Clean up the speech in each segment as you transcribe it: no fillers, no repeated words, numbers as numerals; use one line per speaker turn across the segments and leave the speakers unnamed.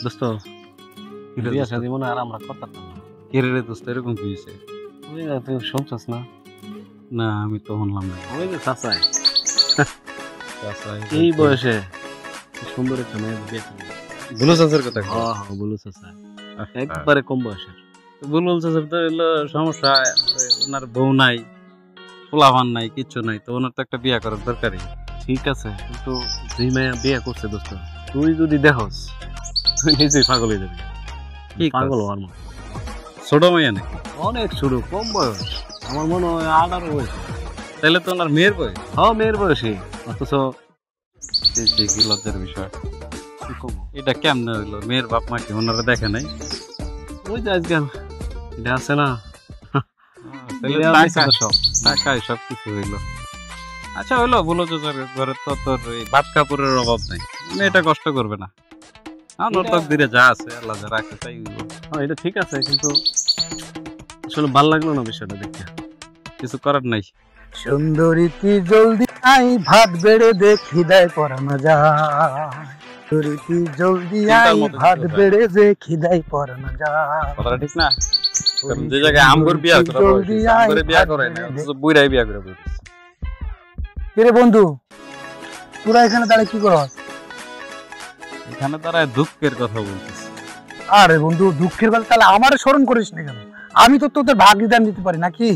দোস্ত বিয়া শাদী মনে আর আমরা করতাম না।
কে রে দোস্ত এরকম কি হয়েছে?
ওই না তুই শুনছস না?
না আমি তো শুনলাম না।
ওই যে চাচাই এই বয়সে সুন্দর একটা মেয়ে বিয়ে করবে।
বুলু চাচার কথা কও?
হ্যাঁ হ্যাঁ বুলু চাচা একবারে কম বয়সের।
বুলুল চাচার তো এলো সমস্যা, ওনার বউ নাই, পোলাপান নাই, কিচ্ছু নাই, তো ওনার তো একটা বিয়া করার দরকারই।
ঠিক আছে কিন্তু তুই মেয়ে বিয়ে করছে দোস্ত, তুই যদি দেখস তুই নিজেই পাগল হয়ে যাবি।
কি
পাগল হওয়ার মতো
ছোট মেয়ে নাকি?
অনেক ছোট, কম বয়স, আমার মনে হয় 18 বয়সে।
তাহলে তো ওনার মেয়ের বয়স।
হ্যাঁ মেয়ের বয়সী, অথচ
কি লজ্জার বিষয়।
কি করবো?
এটা কেমনে হইলো? মেয়ের বাপ মা কি ওনারা দেখে নাই?
ওই যে আজকাল এটা আছে না,
তাহলে সব টাকায় সব কিছু হইলো। আচ্ছা হইলো, বুলু চাচার ঘরে তো তোর এই ভাত কাপড়ের অভাব নাই, মেয়েটা কষ্ট করবে না। নর্তক দিলে যা আছে আল্লাহ যা রাখে তাই হইলো।
হ্যাঁ এটা ঠিক আছে, কিন্তু আসলে ভালো লাগলো না বিষয়টা দেখে।
কিছু করার নাই।
সুন্দরী তুই জলদি আই, ভাত বেড়ে দে খিদায় পরানো যায়। সুন্দরী তুই জলদি আই, ভাত বেড়ে দে খিদায় পরানো যায়।
কথাটা ঠিক না? কারণ যে জায়গায় আমগর বিয়া করা হইছে, আমগরে বিয়া করে না, অথচ বুইড়াই বিয়া করে বইছে।
কিরে বন্ধু, তোরা এখানে দাঁড়িয়ে কি করস?
এখানে তারা দুঃখের কথা বলতেছে।
আরে বন্ধু দুঃখের বেলা তাহলে আমারে স্মরণ করিস না কেন? আমি তো তোদের ভাগিদার নিতে পারি নাকি?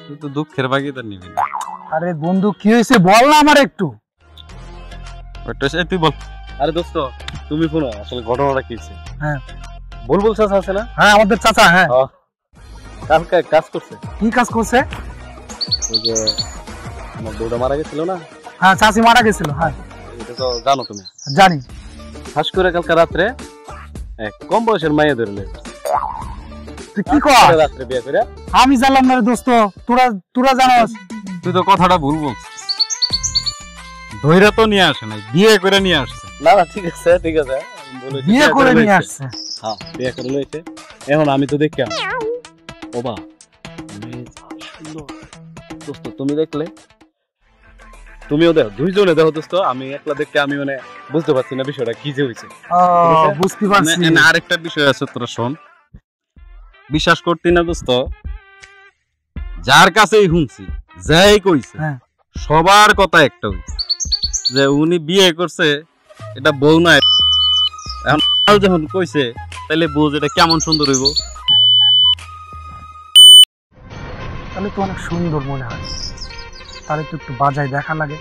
তুই তো দুঃখের ভাগিদার নিবি না।
আরে বন্ধু কি হয়েছে বল না আমার একটু।
ওটা সে তুই বল।
আরে দোস্ত তুমি শোনো, আসলে ঘটনাটা কি হয়েছে।
হ্যাঁ
বুলবুল চাচা আছে না?
হ্যাঁ আমাদের চাচা। হ্যাঁ
কালকে কাজ করছে।
কি কাজ করছে?
ওই যে আমার বউটা মারা গেছিল না?
হ্যাঁ চাচি মারা গেছিল। হ্যাঁ
এটা তো জানো তুমি।
জানি।
খাস করে কালকে রাত্রে এক কম বয়সের মাইয়া ধরে নিয়ে
তুই কি কর?
রাত্রে বিয়ে করে।
আমি জানলাম না রে দোস্ত, তোরা জানাস।
তুই তো কথাটা ভুল বলছিস। ধৈর্য তো নিয়ে আসে নাই, বিয়ে করে নিয়ে আসছে।
না না ঠিক আছে ঠিক আছে,
বিয়ে করে নিয়ে আসছে।
হ্যাঁ বিয়ে করে লইছে। এখন আমি তো দেখলাম ওবা সুন্দর। দোস্ত তুমি দেখলে? তুমিও দেখো, দুইজনে দেখো দোস্ত। আমি একলা দেখতে আমি মানে বুঝতে পারছি না বিষয়টা কি যে হয়েছে।
বুঝতে পারছি।
আরেকটা বিষয় আছে, তোরা শোন। বিশ্বাস করতি না দোস্ত, যার কাছেই শুনছি, যাই কইছে, সবার কথা একটা হইছে যে উনি বিয়ে করছে, এটা বউ না। এখন যখন কইছে তাহলে বউ যেটা কেমন সুন্দর হইব।
তাহলে তো অনেক সুন্দর মনে হয়, তাহলে তো একটু বাজায় দেখা লাগে।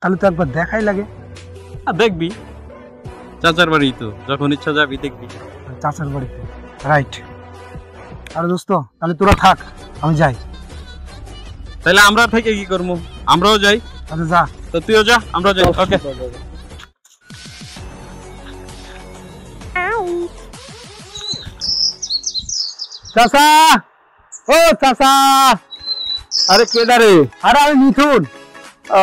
তাহলে তো একবার দেখাই লাগে।
দেখবি চাচার বাড়ি, তো যখন ইচ্ছা যাবি দেখবি।
চাচার বাড়িতে, রাইট। আরে দোস্ত তাহলে তোরা থাক, আমি যাই।
তাহলে আমরা থেকে কি করবো? আমরাও যাই।
আচ্ছা যা।
তো তুইও যা, আমরাও যাই। ওকে।
চাচা, ও চাচা।
আরে কেডা রে?
আরে আমি মিথুন।
ও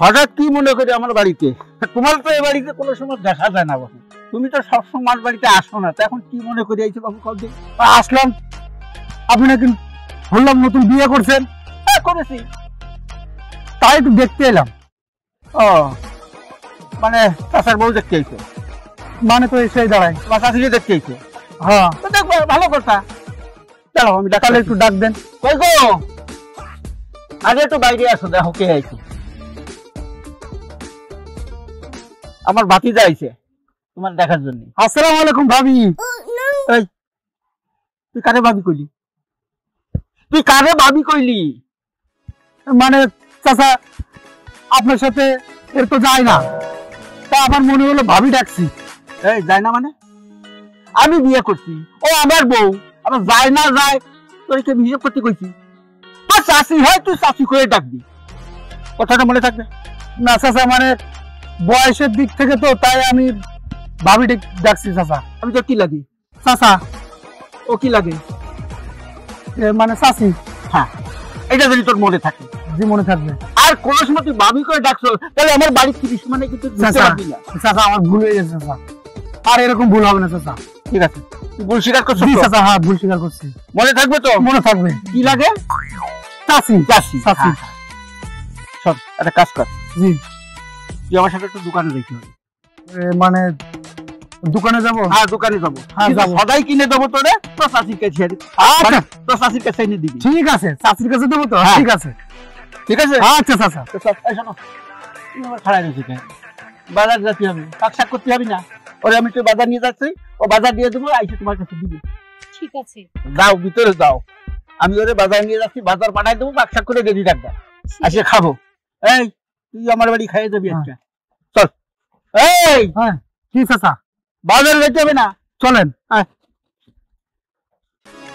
হঠাৎ কি মনে করি আমার বাড়িতে? তোমার তো এই বাড়িতে কোনো সময় দেখা যায় না বাবু, তুমি তো সবসময় আমার বাড়িতে আসো না, তো এখন কি মনে করি আইছো বাবু? কবে আসলাম, আপনি নাকি বললাম নতুন বিয়ে করছেন। হ্যাঁ করেছি, তাই একটু দেখতে এলাম। ও মানে চাচার বউ দেখতে আইছো? মানে তো এসে দাঁড়ায় বা চাষিকে দেখতে আইছো? হ্যাঁ তো দেখবো, ভালো কথা। দাঁড়াও আমি ডাকালে একটু ডাক দেন। কই গো, আগে একটু বাইরে আসো, দেখো কে আইছে। আমার ভাতিজা আইছে তোমার দেখার জন্য। আসসালামু আলাইকুম ভাবি। এই তুই কারে ভাবি কইলি? তুই কারে ভাবি কইলি? মানে চাচা আপনার সাথে এর তো যায় না, তা আমার মনে হলো ভাবি ডাকছি। এই যায় না মানে? আমি বিয়ে করছি, ও আমার বউ, আমার যায় না যায় তোর কে বিয়ে করতে কইছি? তোর চাষি হয়, তুই চাষি করে ডাকবি, কথাটা মনে থাকবে না? চাচা মানে বয়সের দিক থেকে তো তাই আমি ভাবি ডাকছি। চাচা আমি তো কি লাগি? চাচা ও কি লাগে? মানে চাষি। হ্যাঁ এটা যদি তোর মনে থাকে। জি মনে থাকবে। আর কোন সময় তুই ভাবি করে ডাকছো তাহলে আমার বাড়ির 30 মানে কিন্তু চাচা আমার ভুল হয়ে গেছে চাচা, আর এরকম ভুল হবে না চাচা। ঠিক আছে তুই ভুল স্বীকার করছিস? জি চাচা, হ্যাঁ ভুল স্বীকার করছি। মনে থাকবে তো? মনে থাকবে। কি লাগে? চাচি। চাচি। চাচি। শোন একটা কাজ কর,
জি
তুই আমার সাথে একটু দোকানে দেখতে হবে।
মানে দোকানে যাবো?
হ্যাঁ দোকানে যাবো,
হ্যাঁ,
কিন্তু
যাবো।
সদাই কিনে দেবো তোরে, তোর চাষির কাছে
আচ্ছা
তোর চাষির কাছে এনে দিবি,
ঠিক আছে, চাচির কাছে দেবো তো?
হ্যাঁ।
ঠিক আছে
ঠিক আছে?
আচ্ছা চাচা।
তো এই শোনো, তুমি আমার খাড়াই রয়েছে কেন? বাজার যেতে হবে, শাক করতে হবে না? ওরে আমি একটু বাজার নিয়ে যাচ্ছি, ও বাজার দিয়ে দেবো, আইসে তোমার কাছে দিবি।
ঠিক আছে।
যাও ভিতরে যাও, আমি ওরে বাজার নিয়ে যাচ্ছি, বাজার পাঠাই দেবো, শাক করে রেডি রাখবা, আসে খাবো। এই তুই আমার বাড়ি খাইয়ে যাবি আজকে, চল। এই
হ্যাঁ কি চাচা?
বাজারে যেতে হবে না,
চলেন।
হ্যাঁ।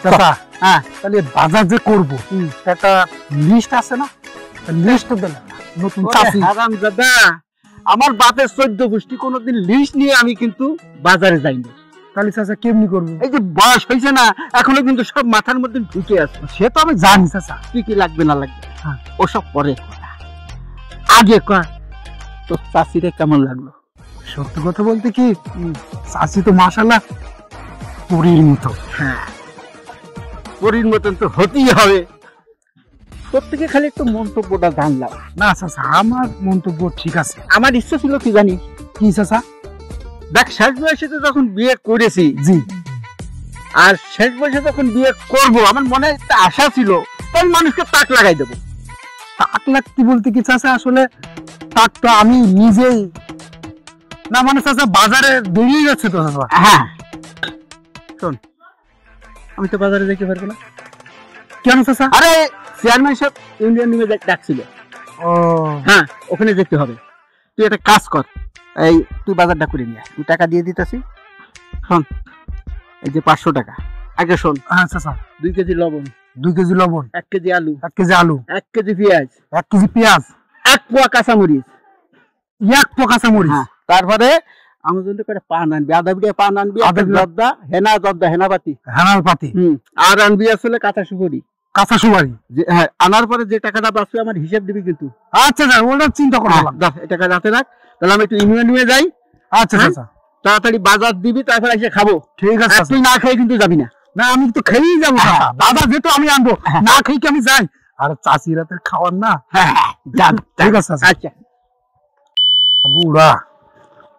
চাচা
হ্যাঁ
তাহলে বাজার যে করবো একটা লিস্ট আছে না? লিস্ট দিলেন না, নতুন চাচি।
হারাম দাদা, আমার বাপের 14 গোষ্ঠী কোনোদিন লিস্ট নিয়ে আমি কিন্তু বাজারে যাইনি।
তাহলে চাচা কেমনি করবো?
এই যে বয়স হয়েছে না, এখনো কিন্তু সব মাথার মধ্যে ঢুকে আছে।
সে তো আমি জানি চাচা।
কি কি লাগবে না লাগবে
হ্যাঁ।
ওসব পরে কথা। আগে কর তোর চাষিরে কেমন লাগলো?
সত্যি কথা বলতে কি, চাচি তো মাশাআল্লাহ পুরীর মতো।
হ্যাঁ পরীর মতন তো হতেই হবে। প্রত্যেকে খালি একটু মন্তব্যটা জানলাম।
না চাচা আমার মন্তব্য ঠিক আছে।
আমার ইচ্ছা ছিল কি জানিস,
কি চাচা?
দেখ শেষ বয়সে তো যখন বিয়ে করেছি,
জি
আর শেষ বয়সে যখন বিয়ে করব, আমার মনে একটা আশা ছিল তখন মানুষকে তাক লাগাই দেবো।
তাক লাগতে বলতে কি চাচা, আসলে তাক তো আমি নিজেই না, মানে চাচা বাজারে বেরিয়ে যাচ্ছে তো চাচা।
হ্যাঁ শোন, আমি তো বাজারে যেতে পারবো না।
কেন চাচা?
আরে চেয়ারম্যান সাহেব ইউনিয়ন নিয়ে ডাকছিল,
ও
হ্যাঁ ওখানে যেতে হবে। তুই একটা কাজ কর, এই তুই বাজারটা করে নিয়ে আয়, তুই টাকা দিয়ে দিতেছি। শোন এই যে 500 টাকা, আগে শোন,
হ্যাঁ চাচা।
2 কেজি লবণ,
2 কেজি লবণ,
1 কেজি আলু,
1 কেজি আলু,
1 কেজি পেঁয়াজ,
1 কেজি পেঁয়াজ,
1 পোয়া কাঁচামরিচ,
1 পোয়া কাঁচামরিচ।
হ্যাঁ তারপরে আমার জন্য করে পান আনবি, আধা বিঘা পান আনবি,
আধা বিঘা।
জর্দা হেনাপাতি,
হেনাল পাতি,
আর আনবি আসলে কাঁচা সুপারি।
কাঁচা সুপারি।
হ্যাঁ আনার পরে যে টাকাটা বাঁচবে আমার হিসাব দিবি কিন্তু।
আচ্ছা স্যার, ওটা চিন্তা করলাম।
এই টাকা রাতে রাখ, তাহলে আমি একটু ইউনিয়ন নিয়ে যাই।
আচ্ছা
হ্যাঁ?
চাচা
তাড়াতাড়ি বাজার দিবি, তারপর এসে খাবো।
ঠিক আছে
আর
চাচা।
তুই না খেয়ে কিন্তু যাবি না।
না আমি তো খেয়েই যাবো
হ্যাঁ।
চাচা, দাদা যেহেতু আমি আনবো, না খেয়ে কি আমি যাই? আর চাচি রাতের খাওয়ার না।
হ্যাঁ যান,
ঠিক আছে চাচা।
আচ্ছা
বুড়া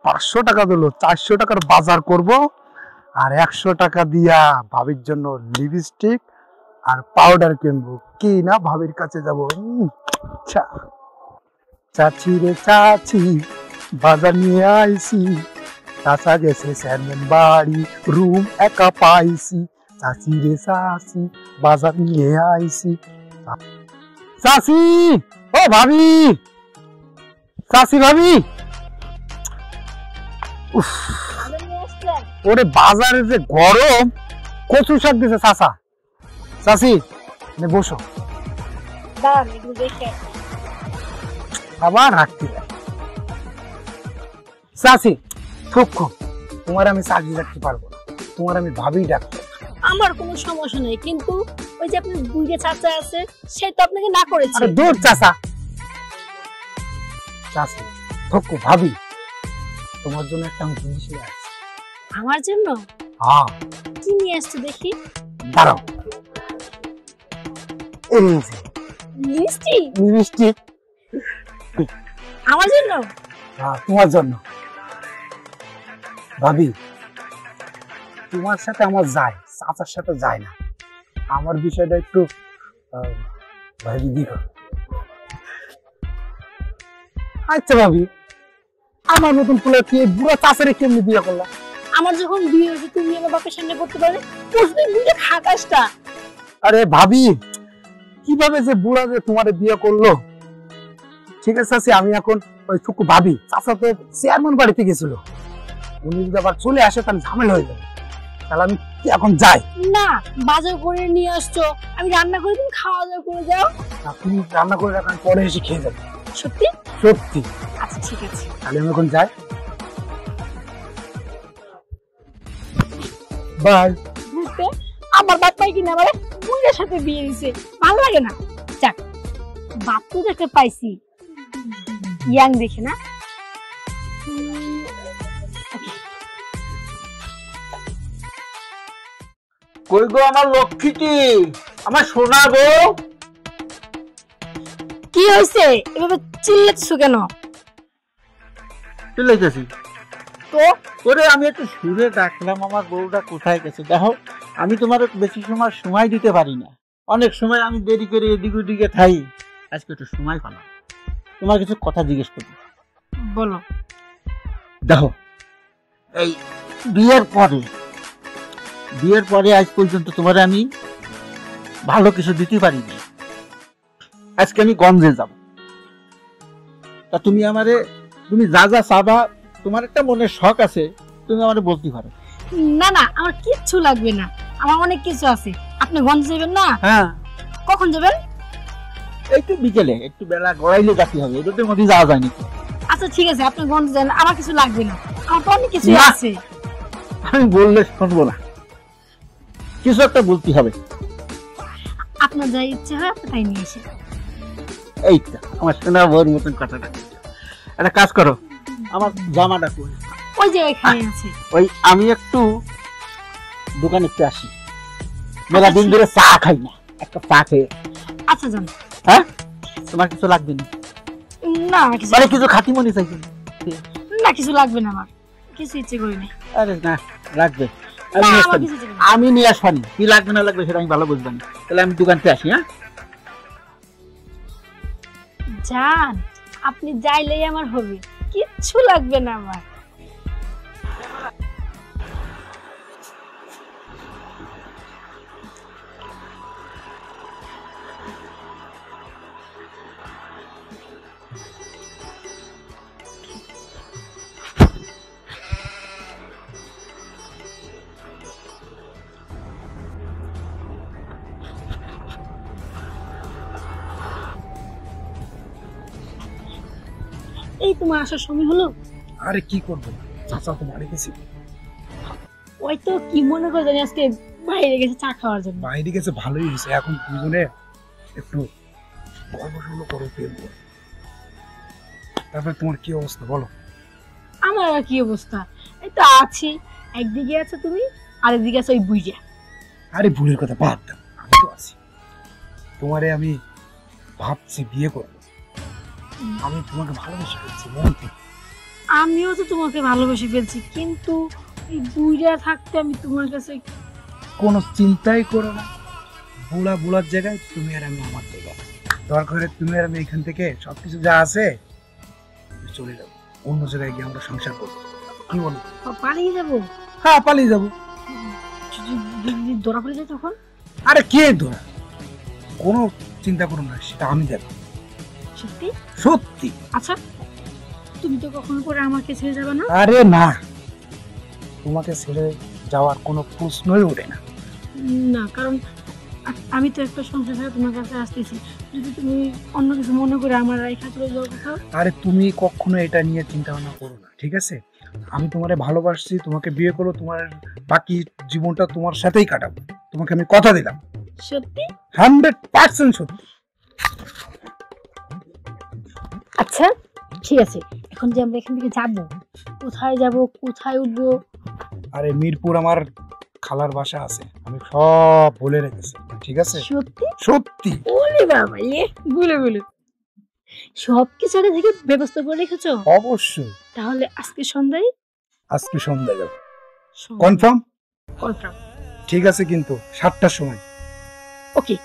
500 টাকা দিল, 400 টাকার বাজার করব, আর 100 টাকা দিয়া ভাবির জন্য লিপস্টিক আর পাউডার কিনবো। কি না ভাবির কাছে যাবো। চাচি রে চাচি বাজার নিয়ে আইছি, চাচা গেছে চেয়ারম্যান বাড়ি, রুম একা পাইছি। চাচি রে চাচি বাজার নিয়ে আইছি। চাচি ও ভাবি, চাচি ভাবি। উফ,
ভালো নিয়ে আসলেন?
ওরে বাজারে যে গরম, কচু শাক দিছে চাচা। চাচি নে বসো,
দাঁড়ান একটু দেখে।
আবার রাখতে দেয়। চাচি থুক, তোমার আমি চাকরি রাখতে পারবো না, তোমার আমি ভাবি ডাকবো।
আমার কোনো সমস্যা নেই, কিন্তু ওই যে আপনার বুড়ি চাচা আছে, সে তো আপনাকে না করেছে।
আরে দূর চাচা। চাচি থুক ভাবি, তোমার জন্য একটা আমি জিনিস নিয়ে আসছি।
আমার জন্য
হ্যাঁ
কি নিয়ে আসছো দেখি?
দাঁড়াও, এই যে
লিপস্টিক
মিষ্টি।
আমার জন্য?
হ্যাঁ তোমার জন্য। ভাবি তোমার সাথে আমার যায়, চাচার সাথে যায় না। আমার বিষয়টা একটু ভাবি দিও। আচ্ছা ভাবি, আমার মতন পোলা কি বুড়া চাচারে কেমনি বিয়ে করলাম?
আমার যখন বিয়ে হয়েছে তুমি আমার বাপের সামনে করতে পারবে? প্রশ্ন বুঝে খাটাসটা।
আরে ভাবি, কিভাবে যে বুড়া যে তোমারে বিয়ে করলো? ঠিক আছে চাচি, আমি এখন ওই থুকু ভাবি, চাচা তো চেয়ারম্যান বাড়িতে গেছিল, উনি যদি আবার চলে আসে তাহলে ঝামেলা হয়ে যাবে। তাহলে আমি এখন যাই।
না, বাজার করে নিয়ে আসছো, আমি রান্না করে তুমি খাওয়া দাওয়া করে যাও।
তুমি রান্না করে রাখেন, পরে এসে খেয়ে যাবে।
সত্যি?
সত্যি?
আচ্ছা ঠিক আছে।
তাহলে আমি এখন যাই, বাই।
বুঝতে আমার বাপ্পাই কিনা আমার বুড়ির সাথে বিয়ে দিছে, ভালো লাগে না। যাক, বাপ তো দেখতে পাইছি, ইয়াং দেখে না।
কই গো আমার লক্ষ্মীটি, আমার সোনা গো।
কি হয়েছে এভাবে চিল্লাচ্ছ কেন?
চিল্লাইতেছি
তো
ওরে আমি একটু সুরে ডাকলাম, আমার বউটা কোথায় গেছে দেখো। আমি তোমার বেশি সময় দিতে পারি না, অনেক সময় আমি দেরি করে এদিক ওদিকে থাই, আজকে একটু সময় পালাম, তোমার কিছু কথা জিজ্ঞেস করি।
বলো।
দেখো এই বিয়ের পরে আজ পর্যন্ত তোমার আমি ভালো কিছু দিতে পারিনি। আজকে আমি গঞ্জে যাব, তা তুমি যা যা চাবা, তোমার একটা মনের শখ আছে, তুমি আমারে বলতে পারো।
না না, আমার কিচ্ছু লাগবে না, আমার অনেক কিছু আছে। আপনি গঞ্জ যাবেন না?
হ্যাঁ,
কখন যাবেন?
একটু বিকেলে, একটু বেলা গড়াইলে যেতে হবে, এটার মধ্যে যাওয়া যায় নাকি?
আচ্ছা ঠিক আছে, আপনি গঞ্জ যান, আমার কিছু লাগবে না, আমার তো অনেক কিছু
না।
আছে।
আমি বললে শুনবো না, কিছু একটা বলতে হবে।
আপনার যা ইচ্ছা হয় আপনি তাই নিয়ে এসে।
এইটা আমার শোনা বউর মতন কথাটা। একটা কাজ করো, আমার জামাটা কই?
ওই যে এখানে আছে।
ওই আমি একটু দোকানে একটু আসি, মেলা দিন ধরে চা খাই না, একটা চা খেয়ে।
আচ্ছা যান।
হ্যাঁ, তোমার কিছু লাগবে না?
না আমার কিছু
মানে কিছু খাতি মনে চাইছেন?
না, কিছু লাগবে না, আমার কিছু ইচ্ছে করি না।
আরে না, লাগবে।
না, আমার কিছু ইচ্ছে করি না।
আমি নিয়ে আসবানি, কি লাগবে না লাগবে সেটা আমি ভালো বুঝবানি। তাহলে আমি দোকানতে আসি। হ্যাঁ,
যান, আপনি যাইলেই আমার হবে, কিচ্ছু লাগবে না আমার। এই তোমার আসার সময় হলো?
আরে কি করবো, চাচা তো বাড়ি গেছি।
ওই তো কি মনে করে জানি আজকে বাইরে গেছে চা খাওয়ার জন্য।
বাইরে গেছে, ভালোই হয়েছে। এখন দুজনে একটু গল্প সল্প করে ফেলবো। তারপরে তোমার কি অবস্থা বলো?
আমার আর কি অবস্থা, এই তো আছি। একদিকে আছে তুমি, আরেকদিকে আছে ওই বুইড়া।
আরে ভুলের কথা বাদ দাও, আমি তো আছি। তোমারে আমি ভাবছি বিয়ে করবো, আমি তোমাকে ভালোবেসে ফেলছি মন থেকে।
আমিও তো তোমাকে ভালোবেসে ফেলছি, কিন্তু এই বুইড়া থাকতে আমি তোমার কাছে।
কোনো চিন্তাই করো না, বুড়ার জায়গায় তুমি আর আমি আমার জায়গায়। দরকার তুমি আর আমি এখান থেকে সবকিছু যা আছে চলে যাবো, অন্য জায়গায় গিয়ে আমরা সংসার করবো। কি বলো?
পালিয়ে যাবো?
হ্যাঁ, পালিয়ে যাবো।
যদি ধরা পড়ে যায় তখন?
আরে কে ধরা, কোনো চিন্তা করো না, সেটা আমি দেখো।
সত্যি?
সত্যি।
আচ্ছা, তুমি তো কখনো পরে আমাকে ছেড়ে যাবে না?
আরে না, তোমাকে ছেড়ে যাওয়ার কোনো প্রশ্নই ওঠে না।
না, কারণ আমি তো একটা সংসার ছেড়ে তোমার কাছে আসতেছি, যদি তুমি অন্য কিছু মনে করে আমার রেখা চলে যাওয়ার কথা।
আরে তুমি কখনো এটা নিয়ে চিন্তা ভাবনা করো না, ঠিক আছে? আমি তোমারে ভালোবাসছি, তোমাকে বিয়ে করবো, তোমার বাকি জীবনটা তোমার সাথেই কাটাবো, তোমাকে আমি কথা দিলাম।
সত্যি?
100% সত্যি।
আচ্ছা ঠিক আছে, এখন যে আমরা এখান থেকে যাবো, কোথায় যাব, কোথায় উঠবো?
আরে মিরপুর আমার খালার বাসা আছে, আমি সব বলে রেখেছি, ঠিক আছে?
সত্যি?
সত্যি।
ওরে বাবা, বলে সবকিছু আগে থেকে ব্যবস্থা করে রেখেছো?
অবশ্যই।
তাহলে আজকে সন্ধ্যায়?
আজকে সন্ধ্যায় যাবো। কনফার্ম?
কনফার্ম।
ঠিক আছে, কিন্তু 7টার সময়।
ওকে,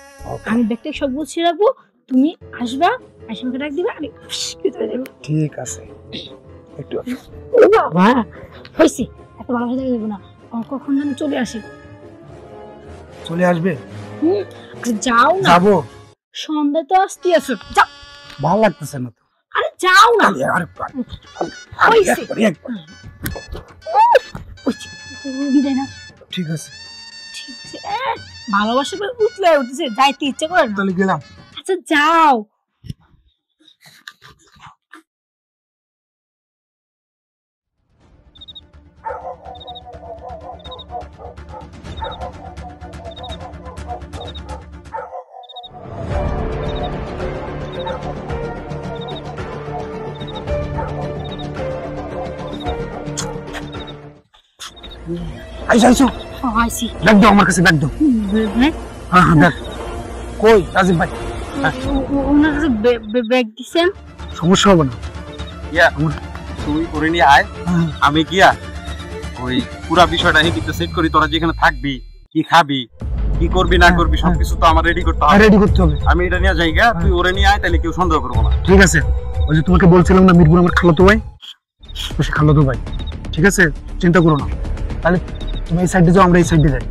আমি ব্যাগটা সব গুছিয়ে রাখবো, তুমি আসবা, এসে আমাকে ডাক দিবা, আমি ভিতরে যাবো।
ঠিক আছে, একটু
ওরে বাবা, হয়েছে, এত ভালোবাসা দেখে দেবো না, আমার কখন যেন চলে আসে।
চলে আসবে?
যাও না।
যাবো।
সন্ধ্যা তো আসতে আছো, যাও।
ভালো লাগতেছে না তো।
আরে যাও না।
হয়েছে।
বিদায় না।
ঠিক আছে,
ঠিক আছে, ভালোবাসা উঠলে উঠেছে, যাইতে ইচ্ছে করে না।
তাহলে গেলাম।
আচ্ছা যাও।
আইসো।
আইসি।
ব্যাগ দাও আমার কাছে, ব্যাগ দাও। হ্যাঁ, ব্যাগ। কই রাজীব ভাই?
ওনার কাছে ব্যাগ দিছেন
সমস্যা হবে না।
তুই করে নিয়ে আয়, আমি গিয়া ওই পুরা বিষয়টা কিন্তু সেট করি। তোরা যেখানে থাকবি, কি খাবি, কি করবি না করবি সবকিছু তো আমার রেডি করতে হবে।
রেডি করতে হবে।
আমি এটা নিয়ে যাই গা, তুই ওরে নিয়ে আয়, তাহলে কেউ সন্দেহ করবো না।
ঠিক আছে, ওই যে তোমাকে বলছিলাম না মিরপুর আমার খালাতো ভাই, তো সে খালাতো ভাই। ঠিক আছে, চিন্তা করো না। তাহলে তুমি এই সাইডে যাও, আমরা এই সাইডে যাই।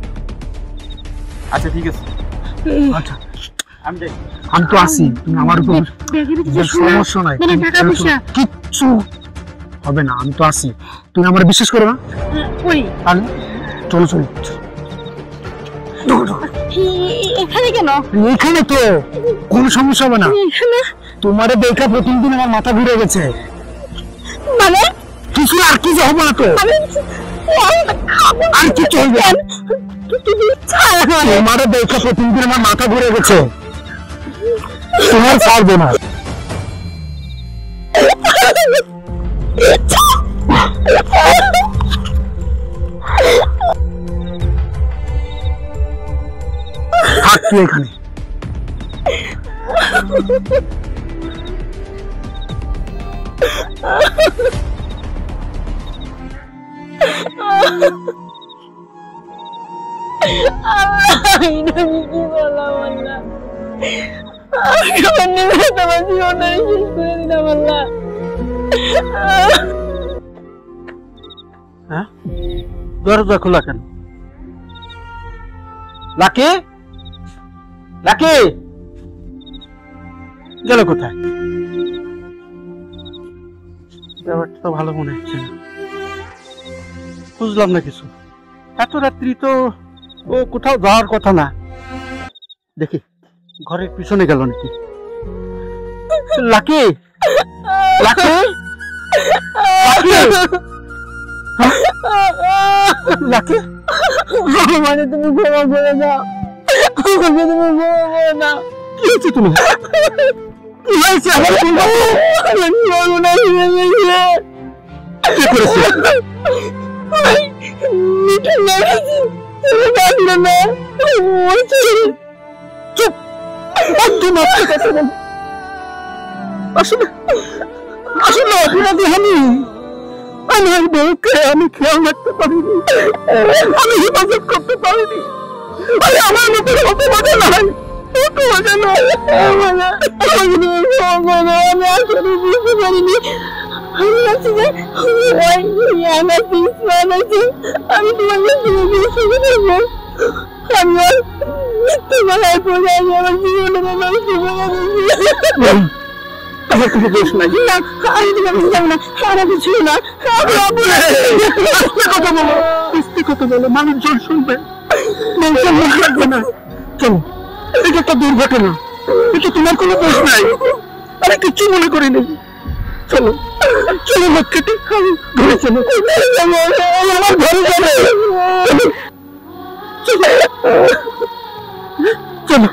আচ্ছা ঠিক আছে,
আচ্ছা
আমি যাই।
আমি তো আসি, তুমি আমার উপর সমস্যা নাই, কিচ্ছু হবে না। আমি তো আসি, তুমি আমার বিশ্বাস করো না? তাহলে চলো চলো।
এখানে কেন?
এখানে তো কোনো সমস্যা হবে না। তোমার দেখা প্রতিদিন আমার মাথা ঘুরে গেছে।
মানে
কিছু আর কিছু হবে না তো, আর কি চলবে? তোমার দেখা প্রতিদিন আমার মাথা ঘুরে গেছে, তোমার ছাড়বো না। থাক তুই এখানে।
দরজা খোলা কেন? লাকি, লাকি গেল কোথায়? ব্যাপারটা তো ভালো মনে হচ্ছে না, বুঝলাম না কিছু। এত রাত্রি তো ও কোথাও যাওয়ার কথা না। দেখি ঘরের পিছনে গেল নাকি। লাকি, লাকি, লাকি, মানে তুমি ক্ষমা করে দাও, তুমি ক্ষমা করে দাও। কি হয়েছে তুমি? কি হয়েছে? আমার কি করেছে? চুপ, একদম আসলে আসলে অপরাধী আমি খেয়াল রাখতে পারিনি, আমি হেফাজত করতে পারিনি। আমার মতো হতে পারে না, আমি আসলে বুঝতে পারিনি। আমি আছি যে আমি তোমাকে আমি মিথ্যে বেলায় পড়ে আমি আমার জীবনের আমার কিছু দোষ নাই। আমি তোমাকে বুঝলাম না, আমার কিছু না। কথা বলো, মিথ্যে কথা বলো, মানুষজন শুনবে, মানুষজন মুখ রাখবে না। চলো, এটা একটা দুর্ঘটনা, এটা তোমার কোনো দোষ নাই, আমি কিচ্ছু মনে করিনি। চলো চলো লক্ষ্যটি ঘরে চলো, আমার ঘরে চলো, চলো।